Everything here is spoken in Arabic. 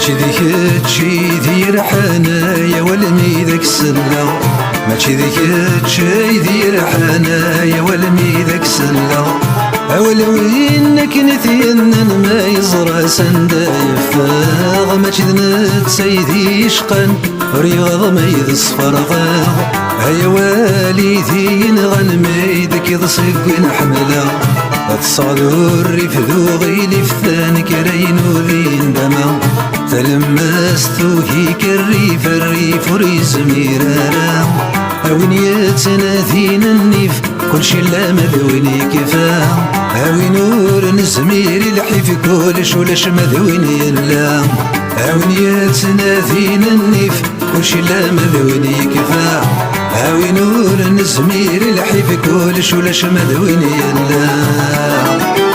ماشي ذيك تشي ذي حنايا والمي ذاك السلا ماشي ذيك تشي ذي حنايا والمي ذاك السلا ولو انك نثينا ما يزرع سندا يفاغ ماشي ذنت سيدي شقن رياض ما يذصفرغا هيا والدين غنميدك يضصقين حملا تصعدوا الريف ذو غيلي فتانك رينو ذين دما تلمستو هيك الريف وريزمير هاوين يتناثين النيف كل شي لا مذوين كفا هاوي نور نزمير الحيف كلش ولاش مذوين يلا هاوين يتناثين النيف كل شي لا مذوين كفا هاوي نور نزمير الحيف كلش ولاش مذوين يلا